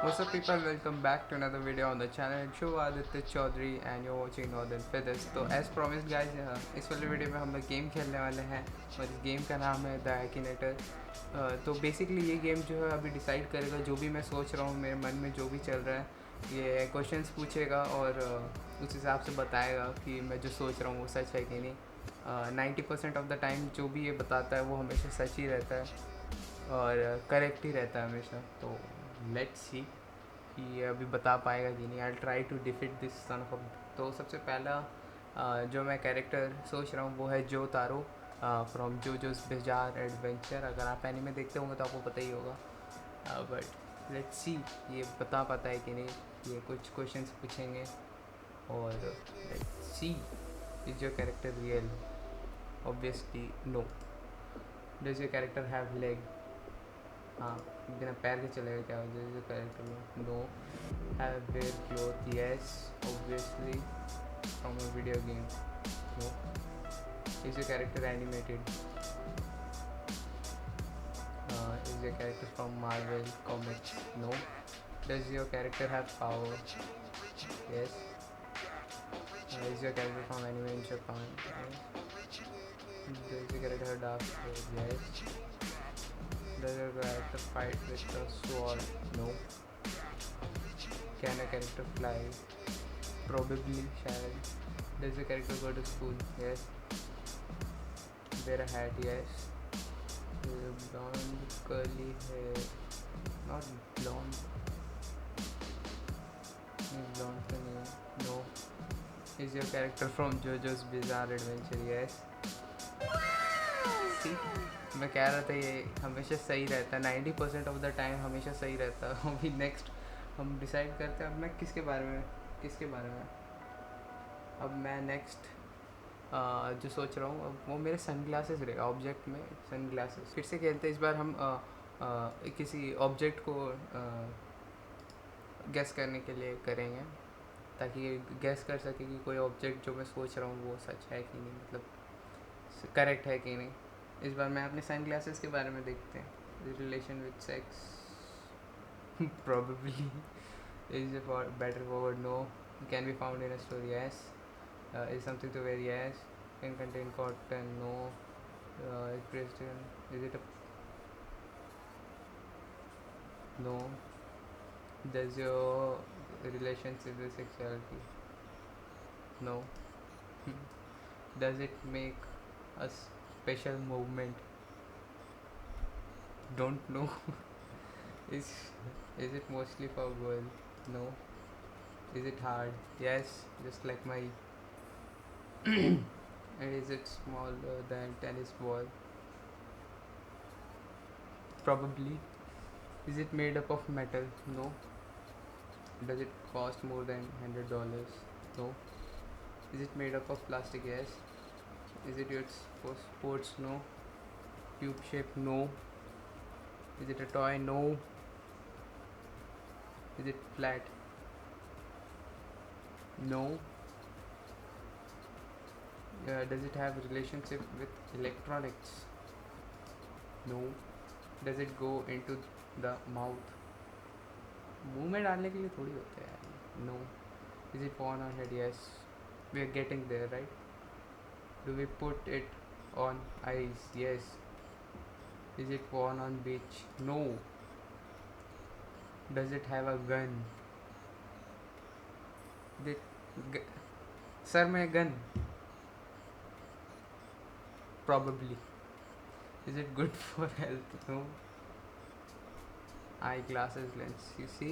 What's up people, welcome back to another video on the channel. It's show Aditya Chaudhary and you're watching Northern Feathers. तो as promised guys, इस वाले video में हम लोग game खेलने वाले हैं और इस गेम का नाम है द Akinator। तो बेसिकली ये गेम जो है अभी डिसाइड करेगा जो भी मैं सोच रहा हूँ, मेरे मन में जो भी चल रहा है ये क्वेश्चंस पूछेगा और उस हिसाब से बताएगा कि मैं जो सोच रहा हूँ वो सच है कि नहीं। 90% ऑफ द टाइम जो भी ये बताता है वो हमेशा सच ही रहता है और करेक्ट ही रहता है हमेशा। तो लेट्स सी कि ये अभी बता पाएगा कि नहीं। I try to defeat this son of. तो सबसे पहला जो मैं कैरेक्टर सोच रहा हूँ वो है जो तारो फ्रॉम जोजोस बिजार एडवेंचर। अगर आप एनीमे देखते होंगे तो आपको पता ही होगा, बट लेट्स सी ये बता पाता है कि नहीं। ये कुछ क्वेश्चंस पूछेंगे और let's see is your character real. Obviously no. Does your character have leg? हाँ, बिना पैर के चलेगा क्या? Does your character no have wear cloth? Yes obviously from a video game. No. Is your character animated? Is your character from Marvel Comics? No. Does your character have power? Yes. Is your character from anime in Japan? Does your character have dark hair? Yes. Does your character fight with a sword? No. Can a character fly? Probably, शायद. Does your character go to school? Yes. Wear a hat? Yes. Blonde curly hair? Not blonde. Blonde का नहीं है. No. Is your character from JoJo's Bizarre Adventure? Yes. See? मैं कह रहा था ये हमेशा सही रहता है। 90% ऑफ द टाइम हमेशा सही रहता है। अभी नेक्स्ट हम डिसाइड करते हैं। अब मैं किसके बारे में अब मैं नेक्स्ट जो सोच रहा हूँ अब वो मेरे सन ग्लासेस रहेगा। ऑब्जेक्ट में सन ग्लासेस फिर से खेलते हैं। इस बार हम किसी ऑब्जेक्ट को गेस करने के लिए करेंगे ताकि ये गेस कर सके कि कोई ऑब्जेक्ट जो मैं सोच रहा हूँ वो सच है कि नहीं, मतलब करेक्ट है कि नहीं। इस बार मैं अपने सन ग्लासेस के बारे में देखते हैं। Relation with sex? probably. Is it for better forward? No. Can be found in a store? Yes. Is something to wear? Yes. Can contain cotton? No. Is Christian? Is it a no? Does your relationship with sexuality? No. Does it make a special movement? Don't know. is is it mostly for girls? No. Is it hard? Yes, just like my. And is it smaller than tennis ball? Probably. Is it made up of metal? No. Does it cost more than $100? No. Is it made up of plastic? Yes. Is it used for sports? No. Tube shape? No. Is it a toy? No. Is it flat? No. Does it have a relationship with electronics? No. Does it go into the mouth? मुंह में डालने के लिए थोड़ी होते हैं। No. Is it worn on head? Yes. We are getting there, right? Do we put it on eyes? Yes. Is it worn on beach? No. Does it have a gun? Did sir में gun? Probably. Is it good for health? No. Eyeglasses lens. You see?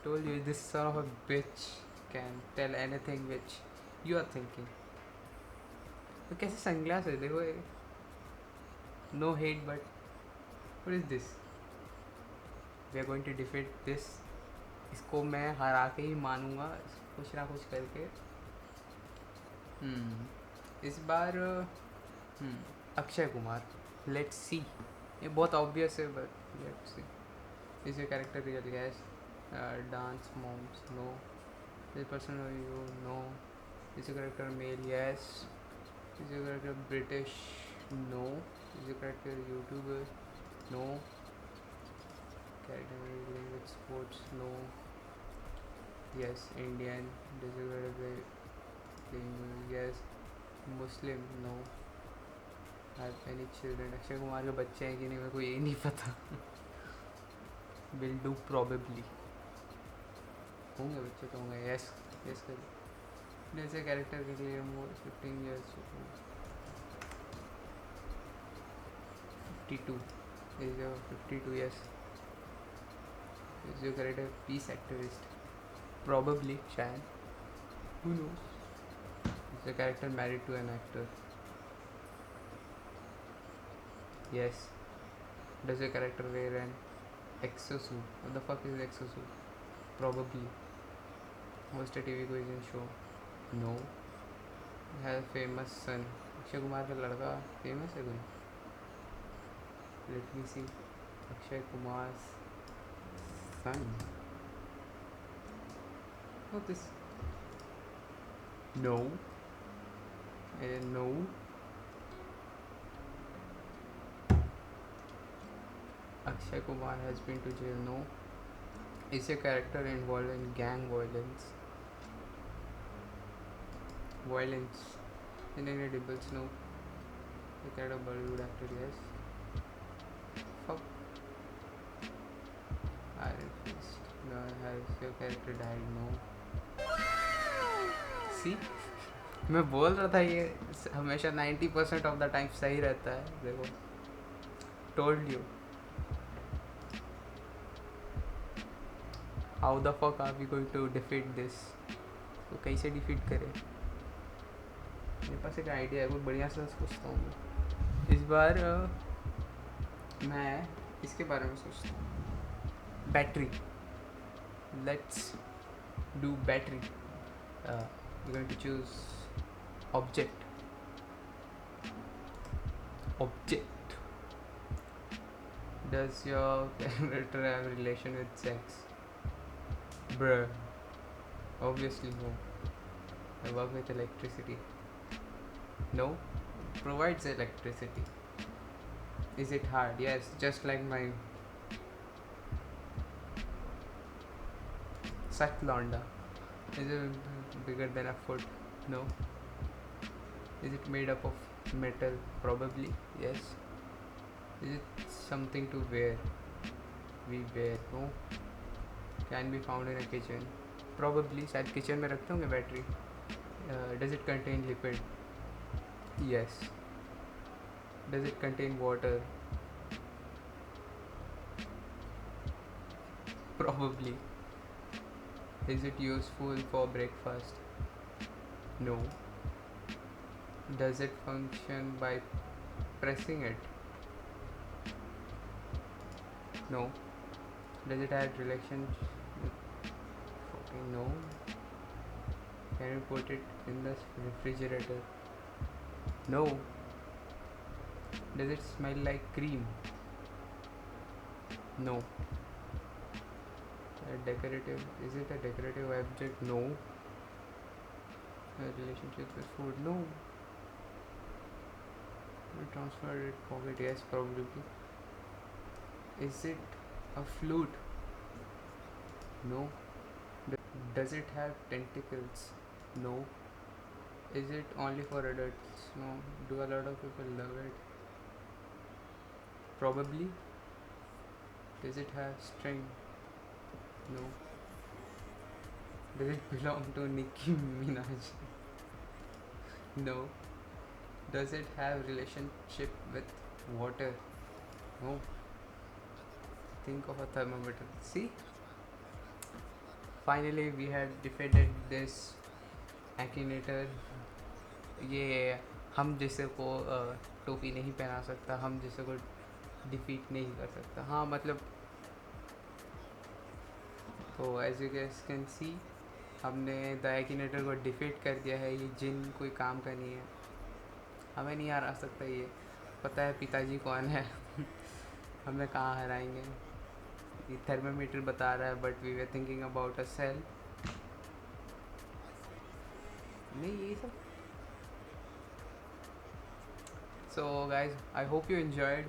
Told you this son of a bitch can tell anything which you are thinking. तो कैसे sunglass है? देखो no hate but what is this? We are going to defeat this. इसको मैं हरा के ही मानूंगा कुछ ना कुछ करके। इस बार अक्षय कुमार। Let's see. ये बहुत ऑब्वियस है but let's see. Is your character real? Yes. Dance moms? No. This person you? No. Is your character male? Yes. Is your character British? No. Is your character YouTuber? No. character dealing with sports, no. Yes. Indian. Does it gotta be playing? Yes. Muslim, no. Have any children? Akshay Kumar के बच्चे हैं कि नहीं मेरे को ये नहीं पता. Will do probably. होंगे बच्चे तो होंगे. Yes. Yes कर. जैसे कैरेक्टर के लिए मोर 15 years 52 is your 52 years is your character peace activist probably शायद who knows is the character married to an actor yes does your character wear an exosuit what the fuck is exosuit probably host a TV quiz show no has famous son Akshay Kumar का लड़का famous है कोई let me see Akshay Kumar's son what this no no Akshay Kumar has been to jail no is a character involved in gang violence in any debate no the character of Bollywood actor yes fuck Iron Fist no has your character died no see मैं बोल रहा था ये हमेशा 90% of the time सही रहता है देखो told you how the fuck are we going to defeat this तो कैसे डिफीट करें मेरे पास एक आइडिया है कोई बढ़िया सा सोचता हूँ मैं इस बार मैं इसके बारे में सोचता हूँ battery let's do battery you going to choose object does your character have relation with sex bruh obviously no I work with electricity no provides electricity is it hard yes just like my such londa is it bigger than a foot no is it made up of metal probably yes is it something to wear we wear no can be found in a kitchen probably शायद kitchen में रखते होंगे battery does it contain liquid yes does it contain water probably is it useful for breakfast no does it function by pressing it no does it have relation fucking no can you put it in the refrigerator no does it smell like cream no a decorative is it a decorative object no a relationship with food no transfer it pocket yes probably is it a flute no does it have tentacles no is it only for adults no do a lot of people love it probably does it have string no does it belong to Nicki Minaj no does it have relationship with water no think of a thermometer see finally we had defeated this Akinator ये हम जैसे को टोपी नहीं पहना सकता हम जैसे को डिफीट नहीं कर सकता हाँ मतलब तो as you guess can see हमने द एक्टिनेटर को डिफीट कर दिया है ये जिन कोई काम का नहीं है हमें नहीं हरा सकता ये पता है पिताजी कौन है हमें कहाँ हराएंगे ये थर्मामीटर बता रहा है but we were thinking about a cell नहीं ये सब so guys I hope you enjoyed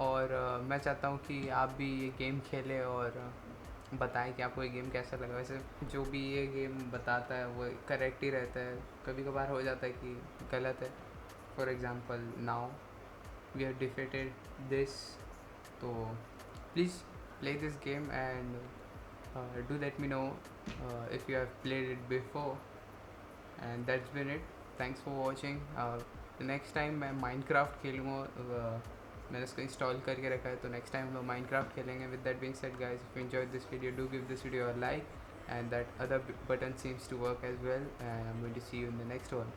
और मैं चाहता हूँ कि आप भी ये गेम खेलें और बताएं कि आपको ये गेम कैसा लगा। वैसे जो भी ये गेम बताता है वो करेक्ट ही रहता है, कभी कभार हो जाता है कि गलत है। For example now we have defeated this, तो please play this game and do let me know if you have played it before, and that's been it. Thanks for watching. Next time मैं Minecraft खेलूँगा, मैंने इसको install करके रखा है, तो next time हम लोग माइनक्राफ्ट खेलेंगे. With that being said guys, if you enjoyed this video, do give this video a like, and that other button seems to work as well, and I'm going to see you in the next one.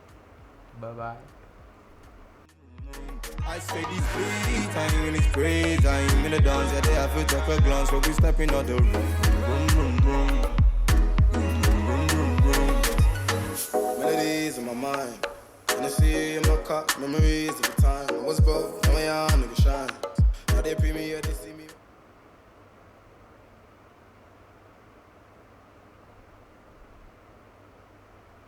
Bye bye. I say these beats, I ain't really crazy. I ain't in the dance, yeah, they have to take a glance. So we stepping out the room, room, room, room, room, room, room. Melodies in my mind, Hennessy in my cup, memories of the time I was broke, now I am, nigga shine. Now they pre me, yeah, they see.